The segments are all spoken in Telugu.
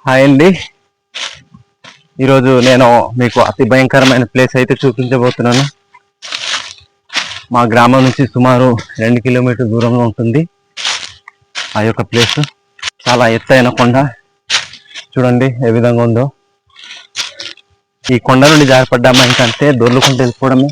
హాయ్ అండి. ఈరోజు నేను మీకు అతి భయంకరమైన ప్లేస్ అయితే చూపించబోతున్నాను. మా గ్రామం నుంచి సుమారు 2 కిలోమీటర్ దూరంలో ఉంటుంది ఆ యొక్క ప్లేస్. చాలా ఎత్తైన కొండ, చూడండి ఏ విధంగా ఉందో. ఈ కొండ నుండి జారిపడ్డామా ఇంకంటే దొర్లుకుంటూ వెళ్ళిపోవడమే.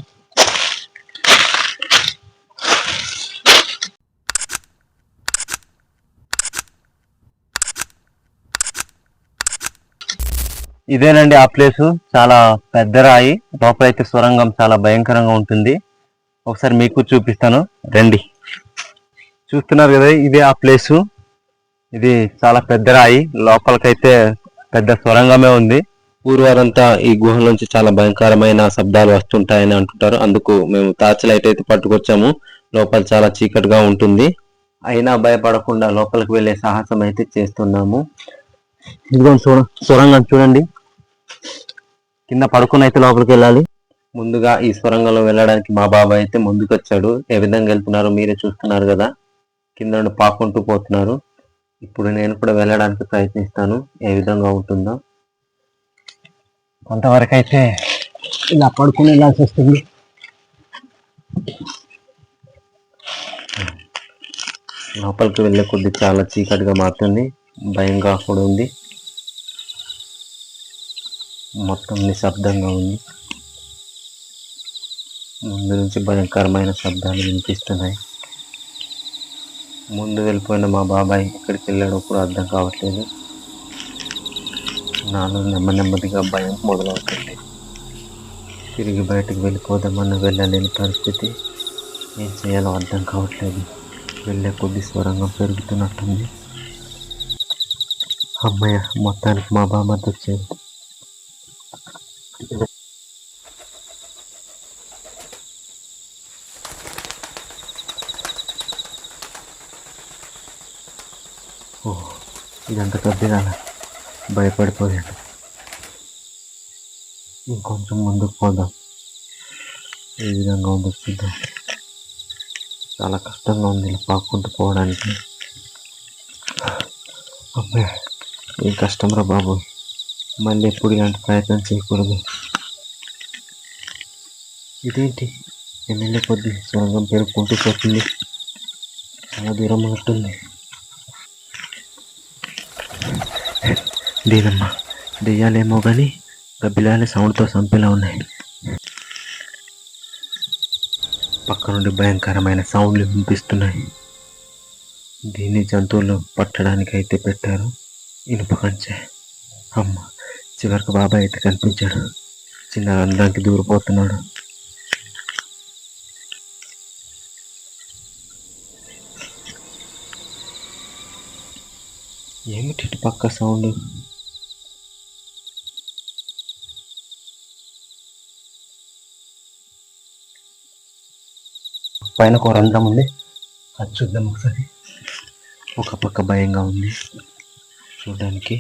ఇదేనండి ఆ ప్లేసు. చాలా పెద్ద రాయి, లోపలైతే సొరంగం చాలా భయంకరంగా ఉంటుంది. ఒకసారి మీకు చూపిస్తాను రండి. చూస్తున్నారు కదా, ఇదే ఆ ప్లేసు. ఇది చాలా పెద్ద రాయి, లోపలికైతే పెద్ద సొరంగమే ఉంది. ఊరువారంతా ఈ గుహ నుంచి చాలా భయంకరమైన శబ్దాలు వస్తుంటాయని అంటుంటారు. అందుకు మేము టార్చ్ లైట్ అయితే పట్టుకొచ్చాము. లోపల చాలా చీకటిగా ఉంటుంది, అయినా భయపడకుండా లోపలికి వెళ్ళే సాహసం అయితే చేస్తున్నాము. ఇదిగో సొరంగం చూడండి, కింద పడుకుని అయితే లోపలికి వెళ్ళాలి. ముందుగా ఈ సొరంగంలో వెళ్ళడానికి మా బాబాయ్ అయితే ముందుకు వచ్చాడు. ఏ విధంగా వెళ్తున్నారో మీరే చూస్తున్నారు కదా, కింద నుండి పాకుంటూ పోతున్నారు. ఇప్పుడు నేను కూడా వెళ్ళడానికి ప్రయత్నిస్తాను, ఏ విధంగా ఉంటుందో. కొంతవరకు అయితే ఇలా పడుకుని వెళ్ళాల్సి వస్తుంది. లోపలికి వెళ్ళే కొద్ది చాలా చీకటిగా మారుతుంది, భయంగా కూడా ఉంది. మొత్తం నిశ్శబ్దంగా ఉంది. ముందు నుంచి భయంకరమైన శబ్దాలు వినిపిస్తున్నాయి. ముందు వెళ్ళిపోయిన మా బాబాయ్ ఎక్కడికి వెళ్ళాడో కూడా అర్థం కావట్లేదు. నాలో నెమ్మదిగా భయం మొదలవుతుంది. తిరిగి బయటకు వెళ్ళిపోదామన్నా వెళ్ళలేని పరిస్థితి. ఏం చేయాలో అర్థం కావట్లేదు. వెళ్ళే కొద్ది సొరంగం పెరుగుతున్నట్టుంది. అమ్మయ్య, మొత్తానికి మా బామ్మతో వచ్చేది. ఓహ్, ఇదంతా కద్దిరాల, భయపడిపోయాను. ఇంకొంచెం ముందుకు పోదాం, ఏ విధంగా ఉందో చూద్దాం. చాలా కష్టంగా ఉంది ఇలా పాక్కుంటూ పోవడానికి. అమ్మాయి, ఏం కష్టం రా బాబు, మళ్ళీ ఎప్పుడు ఇలాంటి ప్రయత్నం చేయకూడదు. ఇదేంటి, ఎమ్మెల్యే కొద్ది సొరంగం పెరుగుకుంటూ పోతుంది, చాలా దూరం ఉంటుంది. దీనమ్మా, దెయ్యాలేమో కానీ గబ్బిలాలే సౌండ్తో చంపేలా ఉన్నాయి. పక్క నుండి భయంకరమైన సౌండ్లు వినిపిస్తున్నాయి. దీన్ని జంతువులు పట్టడానికి అయితే పెట్టారు, ఇనుప కంచె. అమ్మ, చివరికి బాబాయ్ అయితే కనిపించాడు. చిన్న రంధ్రానికి దూరిపోతున్నాడు. ఏమిటి పక్క సౌండ్? పైన ఒక రంధ్రం ఉంది, అది చూద్దాం ఒకసారి. ఒక పక్క భయంగా ఉంది చూడడానికి.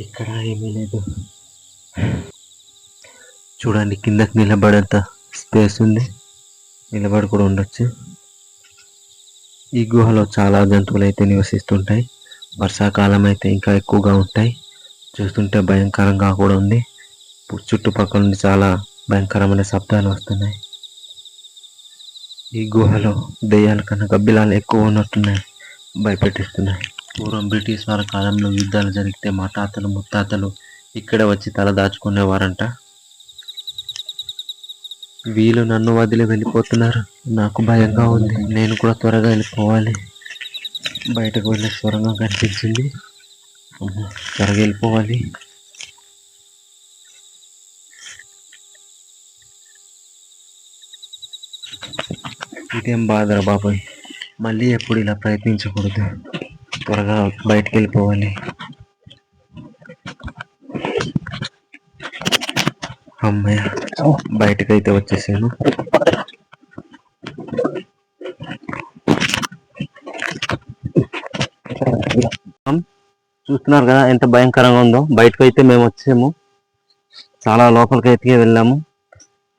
ఇక్కడ ఏమీ లేదు. చూడండి, కిందకి నిలబడేంత స్పేస్ ఉంది, నిలబడి కూడా ఉండొచ్చు. ఈ గుహలో చాలా జంతువులు అయితే నివసిస్తుంటాయి. వర్షాకాలం అయితే ఇంకా ఎక్కువగా ఉంటాయి. చూస్తుంటే భయంకరంగా కూడా ఉంది. చుట్టుపక్కల నుండి చాలా భయంకరమైన శబ్దాలు వస్తున్నాయి. ఈ గుహలో దెయ్యాల కన్నా గబ్బిలాలు ఎక్కువ ఉన్నట్టున్నాయి, భయపెట్టిస్తున్నాయి. పూర్వం బ్రిటిష్ వారి కాలంలో యుద్ధాలు జరిగితే మా తాతలు ముత్తాతలు ఇక్కడ వచ్చి తల దాచుకునేవారంట. వీళ్ళు నన్ను వదిలి వెళ్ళిపోతున్నారు, నాకు భయంగా ఉంది. నేను కూడా త్వరగా వెళ్ళిపోవాలి. బయటకు వెళ్ళే సొరంగం కనిపించింది, త్వరగా వెళ్ళిపోవాలి. ఇదేం బాధరా బాబాయ్, మళ్ళీ ఎప్పుడు ఇలా ప్రయత్నించకూడదు. త్వరగా బయటకు వెళ్ళిపోవాలి. అమ్మయ్య, బయటకైతే వచ్చేసాను. చూస్తున్నారు కదా ఎంత భయంకరంగా ఉందో. బయటకు అయితే మేము వచ్చాము. చాలా లోపలికి అయితే వెళ్ళాము.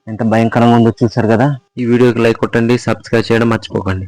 ఎంత భయంకరంగా ఉందో చూసారు కదా. ఈ వీడియోకి లైక్ కొట్టండి, సబ్స్క్రైబ్ చేయడం మర్చిపోకండి.